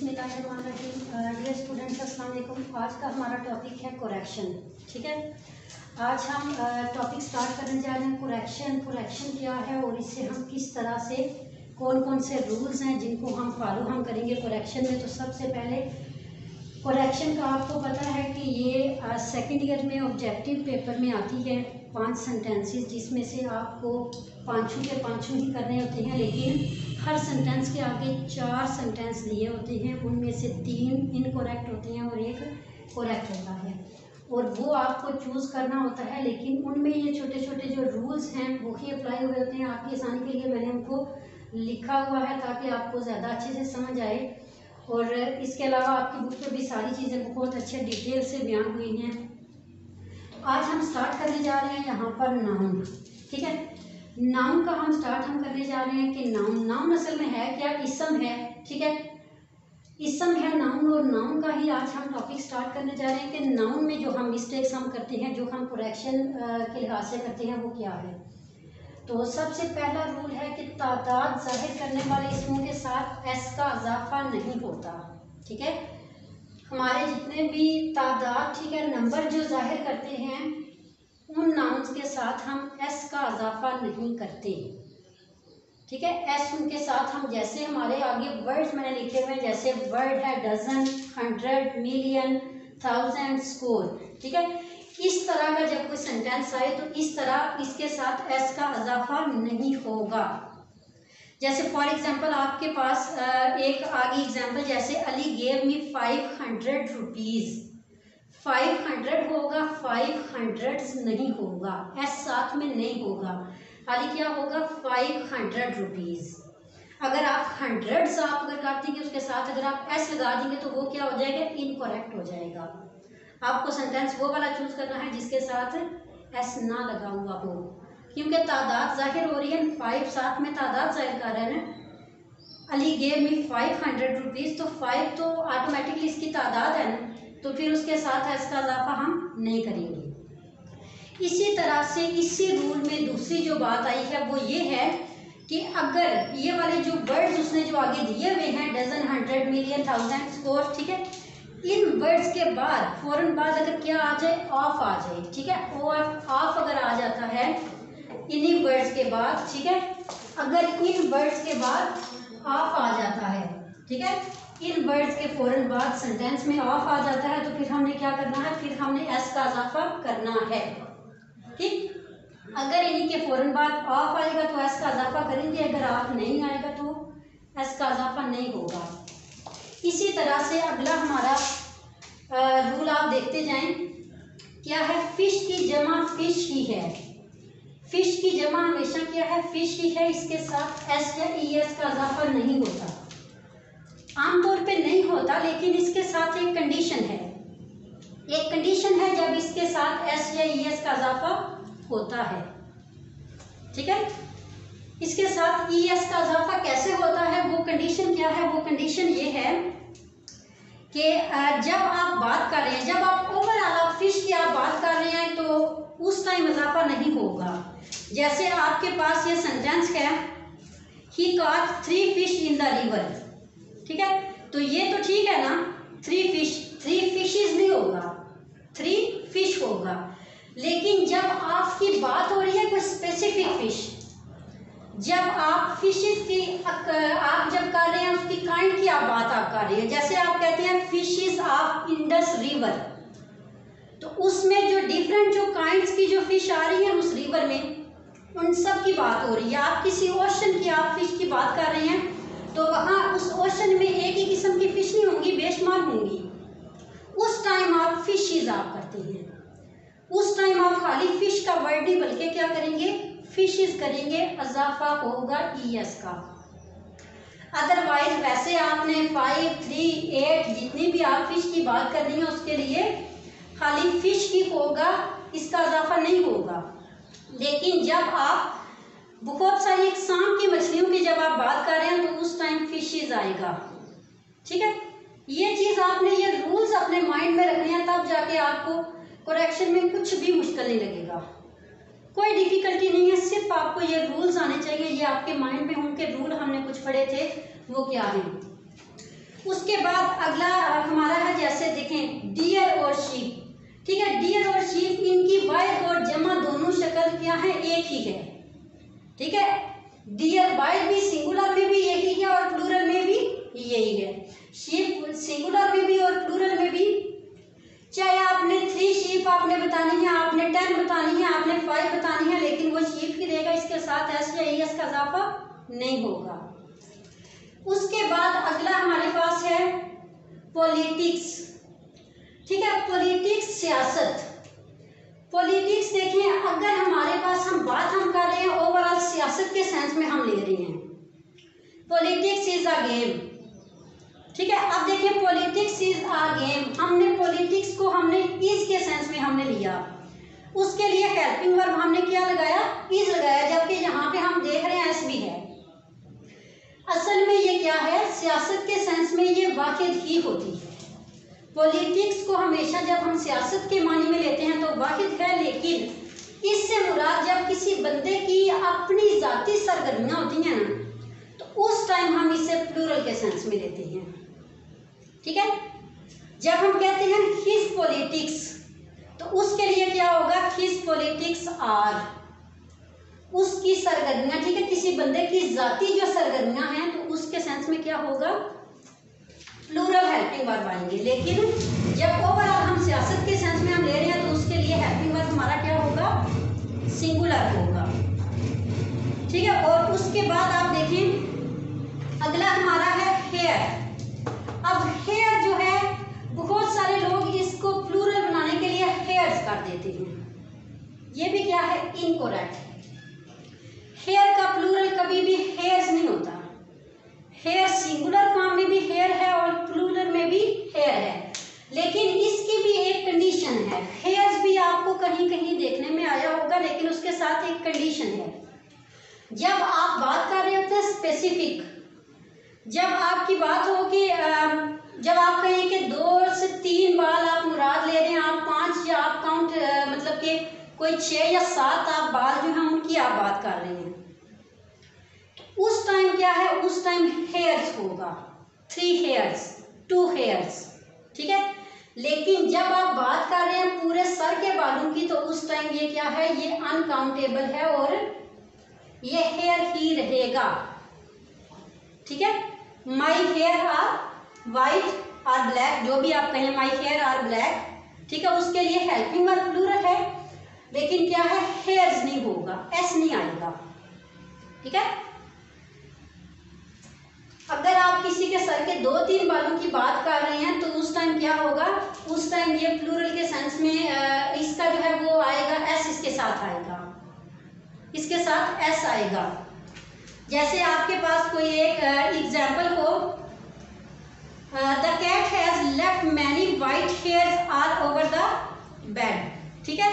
बिस्मिल्लाहिर्रहमानिर्रहीम। Dear students, अस्सलाम वालेकुम। आज का हमारा टॉपिक है कोरेक्शन। ठीक है, आज हम टॉपिक स्टार्ट करने जा रहे हैं कोरेक्शन क्या है और इससे हम किस तरह से कौन कौन से रूल्स हैं जिनको हम फॉलो करेंगे कोरेक्शन में। तो सबसे पहले कोरेक्शन का आपको पता है कि ये सेकंड ईयर में ऑब्जेक्टिव पेपर में आती है 5 सेंटेंसेस, जिसमें से आपको पाँचों के पाँचों ही करने होते हैं, लेकिन हर सेंटेंस के आगे 4 सेंटेंस दिए होते हैं। उनमें से 3 इनकरेक्ट होते हैं और 1 करेक्ट होता है और वो आपको चूज़ करना होता है। लेकिन उनमें ये छोटे छोटे जो रूल्स हैं वो ही अप्लाई हुए होते हैं। आपकी आसानी के लिए मैंने उनको लिखा हुआ है ताकि आपको ज़्यादा अच्छे से समझ आए। और इसके अलावा आपकी बुक पे भी सारी चीज़ें बहुत अच्छे डिटेल से बयान हुई हैं। तो आज हम स्टार्ट करने जा रहे हैं यहाँ पर नाउन। ठीक है, नाउन का हम करने जा रहे हैं कि नाउन असल में है क्या? इसम है। ठीक है, इसम है नाउन, और नाउन का ही आज हम टॉपिक स्टार्ट करने जा रहे हैं कि नाउन में जो हम मिस्टेक्स हम करते हैं, जो हम करेक्शन के लिहाज से करते हैं, वो क्या है। तो सबसे पहला रूल है कि तादाद जाहिर करने वाले इसमों के साथ एस का इजाफा नहीं होता। ठीक है, हमारे जितने भी तादाद, ठीक है, नंबर जो जाहिर करते हैं, उन नाउन्स के साथ हम एस का इजाफा नहीं करते। ठीक है, एस उनके साथ हम, जैसे हमारे आगे वर्ड्स मैंने लिखे हुए हैं, जैसे वर्ड है डजन, 100, मिलियन, 1000, स्कोर। ठीक है, इस तरह का जब कोई सेंटेंस आए तो इस तरह इसके साथ एस का इजाफा नहीं होगा। जैसे फॉर एग्जांपल आपके पास एक आगे एग्जांपल, जैसे अली गेव मी 500 रुपीज़। 500 होगा, 500 नहीं होगा, एस साथ में नहीं होगा। अली क्या होगा? 500 रुपीज़। अगर आप हंड्रेड्स आप अगर कर देंगे उसके साथ अगर आप एस लगा देंगे तो वो क्या हो जाएगा? इनकरेक्ट हो जाएगा। आपको सेंटेंस वो वाला चूज करना है जिसके साथ एस ना लगा हुआ हो, क्योंकि तादाद जाहिर हो रही है। 5 साथ में तादाद जाहिर कर रहे हैं ना। अली गेव मी 500 रुपीज़, तो 5 तो ऑटोमेटिकली इसकी तादाद है ना, तो फिर उसके साथ एस का इजाफा हम नहीं करेंगे। इसी तरह से इसी रूल में दूसरी जो बात आई है वो ये है कि अगर ये वाले जो वर्ड्स उसने जो आगे दिए हुए हैं, डजन, 100, मिलियन, 1000, स्कोर, ठीक है, इन वर्ड्स के बाद फौरन बाद अगर क्या आ जाए? ऑफ आ जाए। ठीक है, ऑफ अगर आ जाता है इन्हीं वर्ड्स के बाद, ठीक है, अगर इन वर्ड्स के बाद ऑफ आ जाता है, ठीक है, इन वर्ड्स के फौरन बाद सेंटेंस में ऑफ आ जाता है, तो फिर हमने क्या करना है? फिर हमने एस का इजाफा करना है। ठीक, अगर इन्हीं के फौरन बाद ऑफ आएगा तो एस का इजाफा करेंगे, अगर ऑफ नहीं आएगा तो एस का इजाफा नहीं होगा। इसी तरह से अगला हमारा रूल आप देखते जाएं, क्या है? फिश की जमा फिश ही है। फिश की जमा हमेशा क्या है? फिश ही है। इसके साथ एस या ई एस का इजाफा नहीं होता, आमतौर पे नहीं होता, लेकिन इसके साथ एक कंडीशन है। एक कंडीशन है जब इसके साथ एस या ई एस का इजाफा होता है। ठीक है, इसके साथ ई एस का इजाफा कैसे होता है? वो कंडीशन क्या है? वो कंडीशन ये है कि जब आप बात कर रहे हैं, जब आप ओवरऑल आप फिश की आप बात कर रहे हैं, तो उस टाइम इजाफा नहीं होगा। जैसे आपके पास ये सेंटेंस है, he caught 3 fish in the river. ठीक है, तो ये तो ठीक है ना, 3 फिशेस नहीं होगा, 3 फिश होगा। लेकिन जब आपकी बात हो रही है कोई स्पेसिफिक फिश, जब आप फिशेस की आप जब कर रहे हैं उसकी काइंड की आप बात आप कर रहे हैं, जैसे आप कहते हैं फिशेस ऑफ इंडस रिवर, तो उसमें जो डिफरेंट जो काइंड्स की जो फिश आ रही है उस रिवर में, उन सब की बात हो रही है। आप किसी ओशन की आप फिश की बात कर रहे हैं, तो वहाँ उस ओशन में एक ही किस्म की फिश नहीं होंगी, बेशुमार होंगी। उस टाइम आप फिशेस आप करते हैं, उस टाइम आप खाली फिश का वर्ड नहीं बल्कि क्या करेंगे? फिशेस करेंगे, इजाफा होगा ई एस का। अदरवाइज वैसे आपने 5, 3, 8 जितनी भी आप फिश की बात कर रही हैं उसके लिए खाली फिश की होगा, इसका इजाफा नहीं होगा। लेकिन जब आप बहुत सारी इकसाम की मछलियों की जब आप बात कर रहे हैं तो उस टाइम फिशेस आएगा। ठीक है, ये चीज़ आपने, ये रूल्स अपने माइंड में रखने हैं, तब जाके आपको करेक्शन में कुछ भी मुश्किल नहीं लगेगा, कोई डिफिकल्टी नहीं है। सिर्फ आपको ये रूल्स आने चाहिए, ये आपके माइंड में होंगे। रूल हमने कुछ पढ़े थे वो क्या है? उसके बाद अगला हमारा है, जैसे देखें डियर और शीप, ठीक है। डियर और शीप इनकी वाहिद और जमा दोनों शक्ल क्या है, एक ही है, ठीक है। डियर वाहिद भी सिंगुलर में भी यही है और प्लूरल में भी यही है। शीप सिंगुलर में भी और प्लूरल में भी, चाहे आपने 3 शीप आपने बतानी है, आपने 10 बतानी है, आपने 5 बतानी है, लेकिन वो शीप ही देगा, इसके साथ एस या एस का इजाफा नहीं होगा। उसके बाद अगला हमारे पास है पॉलिटिक्स, ठीक है। पॉलिटिक्स सियासत। पॉलिटिक्स देखिए, अगर हमारे पास हम कर रहे हैं ओवरऑल सियासत के सेंस में हम ले रहे हैं, पॉलिटिक्स इज अ गेम, ठीक है। अब देखिए पॉलिटिक्स इज अ गेम, हमने पॉलिटिक्स को हमने इज के सेंस में हमने लिया, उसके लिए हेल्पिंग वर्ब हमने क्या लगाया, इज लगाया, जबकि यहाँ पे हम देख रहे हैं एस भी है। असल में ये क्या है, सियासत के सेंस में ये वाहिद ही होती है। पॉलिटिक्स को हमेशा जब हम सियासत के मानी में लेते हैं तो वाहिद है, लेकिन इससे मुराद जब किसी बंदे की अपनी जाती सरगर्मियाँ होती हैं ना, तो उस टाइम हम इसे प्लूरल के सेंस में लेते हैं, ठीक है। जब हम कहते हैं हिज पॉलिटिक्स, तो उसके लिए क्या होगा, हिज पॉलिटिक्स आर, उसकी सरगर्मियाँ, ठीक है। किसी बंदे की जाती जो सरगर्मियाँ हैं तो उसके सेंस में क्या होगा, प्लूरल हेल्पिंग वर्ब आएंगे। लेकिन जब ओवरऑल हम सियासत के सेंस में हम ले रहे हैं तो उसके लिए हेल्पिंग वर्ब हमारा क्या होगा, सिंगुलर होगा, ठीक है। और उसके बाद आप देखें अगला हमारा है हेयर। अब हेयर जो है, बहुत सारे लोग इसको प्लूरल बनाने के लिए हेयर्स कर देते हैं, ये भी क्या है, इनकरेक्ट है। हेयर का प्लूरल कभी भी हेयर्स नहीं होता, हेयर सिंगुलर फॉर्म में भी हेयर है और प्लूरल में भी हेयर है, लेकिन इसकी भी एक कंडीशन है। हेयर्स भी आपको कहीं कहीं देखने में आया होगा, लेकिन उसके साथ एक कंडीशन है। जब आप बात कर रहे होते हैं स्पेसिफिक, जब आपकी बात हो कि जब आप कहें कि 2 से 3 बाल आप मुराद ले रहे हैं, आप 5 या आप काउंट मतलब कि कोई 6 या 7 आप बाल जो हैं उनकी आप बात कर रहे हैं, उस टाइम क्या है, उस टाइम हेयर्स होगा, 3 हेयर्स 2 हेयर्स, ठीक है। लेकिन जब आप बात कर रहे हैं पूरे सर के बालों की, तो उस टाइम ये क्या है, ये अनकाउंटेबल है और ये हेयर ही रहेगा, ठीक है। माई हेयर आर वाइट और ब्लैक, जो भी आप कहें, माई हेयर आर ब्लैक, ठीक है। उसके लिए हेल्पिंग वर्ब प्लूरल है, लेकिन क्या है, हेयर्स नहीं होगा, एस नहीं आएगा, ठीक है। अगर आप किसी के सर के 2-3 बालों की बात कर रहे हैं तो उस टाइम क्या होगा, उस टाइम ये प्लूरल के सेंस में इसका जो है वो आएगा, एस इसके साथ आएगा, इसके साथ एस आएगा। जैसे आपके पास कोई एक एग्जाम्पल हो, the cat has left many white hairs are over the bed, ठीक है।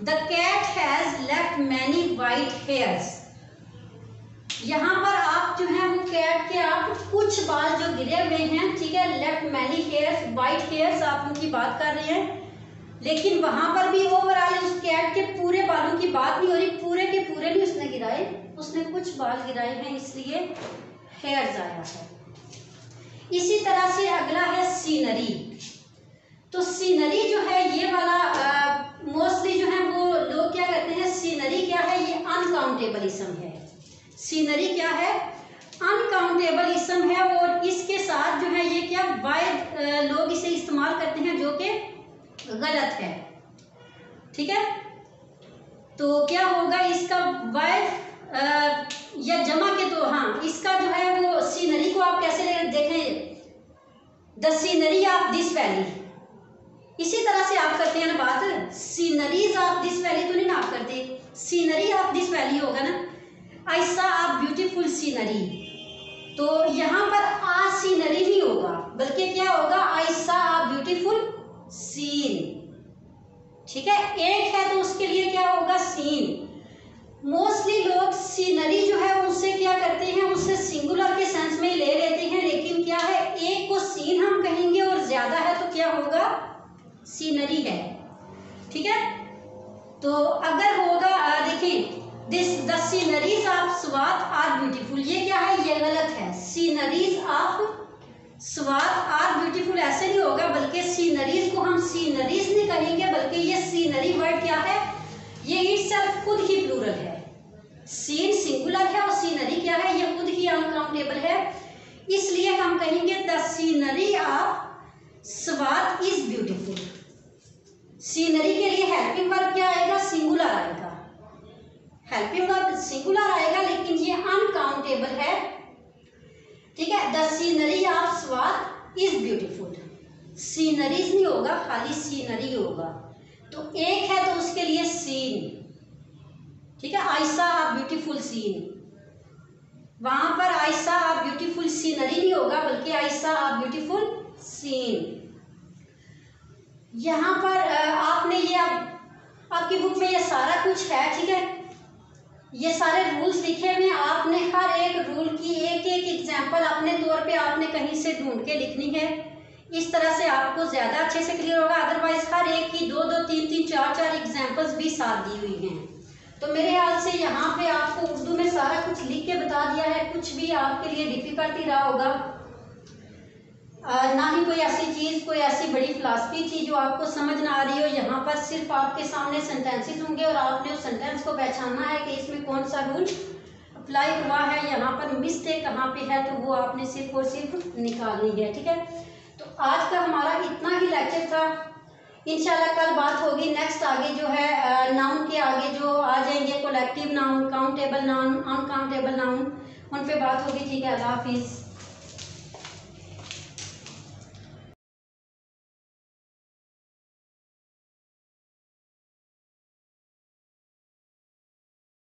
The cat has left many white hairs, यहाँ पर आप जो है वो कैट के आप कुछ बाल जो गिरे हुए हैं, ठीक है, left many hairs, white hairs आप उनकी बात कर रहे हैं, लेकिन वहां पर भी ओवरऑल उस कैट के पूरे बालों की बात नहीं हो रही, पूरे के पूरे नहीं उसने गिराए, उसने कुछ बाल गिराए हैं, इसलिए हेयर्स आया है। इसी तरह से अगला है सीनरी। तो सीनरी जो है ये वाला मोस्टली जो है वो लोग क्या कहते हैं, सीनरी क्या है, ये अनकाउंटेबल इसम है। सीनरी क्या है, अनकाउंटेबल इसम है, और इसके साथ जो है ये क्या वाइड लोग इसे इस्तेमाल करते हैं, जो कि गलत है, ठीक है। तो क्या होगा, इसका वाइड या जमा के, तो हाँ, इसका जो है वो सीनरी को आप कैसे देखें, the scenery of this valley, इसी तरह से आप करते हैं ना बात, सीनरीज ऑफ दिस वैली तो नहीं ना आप करते, सीनरी ऑफ दिस वैली होगा ना, आई सॉ अ ब्यूटीफुल सीनरी, तो यहाँ पर आ सीनरी नहीं होगा, बल्कि क्या होगा, I saw a beautiful scene, ठीक है। एक है तो उसके लिए क्या होगा, सीन। मोस्टली लोग सीनरी जो है उससे क्या करते हैं, उससे सिंगुलर के सेंस में ले लेते हैं, लेकिन क्या है, एक को सीन हम कहेंगे और ज्यादा है तो क्या होगा, सीनरी है, ठीक है। तो अगर होगा, देखिए the sceneries of Swat are beautiful, ये क्या है, ये गलत है, sceneries of Swat are beautiful ऐसे नहीं होगा, बल्कि सीनरीज को हम सीनरीज नहीं कहेंगे, बल्कि ये सीनरी वर्ड क्या है, ये इटसेल्फ खुद ही प्लूरल है। सीन सिंगुलर है और सीनरी क्या है, ये खुद ही अनकाउंटेबल है। इसलिए हम कहेंगे द सीनरी ऑफ स्वाद इज ब्यूटीफुल। सीनरी के लिए हेल्पिंग वर्ब क्या आएगा, सिंगुलर आएगा। हेल्पिंग वर्ब सिंगुलर आएगा, लेकिन ये अनकाउंटेबल है, ठीक है। द सीनरी ऑफ स्वाद इज ब्यूटीफुल, सीनरीज नहीं होगा, खाली सीनरी होगा। तो एक है तो उसके लिए सीन, ठीक है। I saw a beautiful scene, वहां पर I saw a beautiful scenery नहीं होगा, बल्कि I saw a beautiful scene. यहाँ पर आपने ये आपकी बुक में ये सारा कुछ है, ठीक है। ये सारे रूल्स लिखे हुए हैं, आपने हर एक रूल की एक एक एग्जाम्पल अपने तौर पे आपने कहीं से ढूंढ के लिखनी है। इस तरह से आपको ज़्यादा अच्छे से क्लियर होगा। अदरवाइज हर एक की दो दो तीन तीन चार चार एग्जाम्पल्स भी साथ दी हुई हैं। तो मेरे ख्याल से यहाँ पे आपको उर्दू में सारा कुछ लिख के बता दिया है, कुछ भी आपके लिए डिफिकल्टी रहा होगा ना ही कोई ऐसी चीज़, कोई ऐसी बड़ी फिलासफी थी जो आपको समझ ना आ रही हो। यहाँ पर सिर्फ आपके सामने सेंटेंसेस होंगे और आपने उस सेंटेंस को पहचानना है कि इसमें कौन सा रूल अप्लाई हुआ है, यहाँ पर मिस्टेक कहाँ पे है, तो वो आपने सिर्फ और सिर्फ निकालनी है, ठीक है। तो आज का हमारा इतना ही लेक्चर था। इंशाल्लाह कल बात होगी नेक्स्ट, आगे जो है नाउन के आगे जो आ जाएंगे, collective noun, countable noun, uncountable noun, उन पे बात होगी, ठीक है। अल्लाह हाफिज़।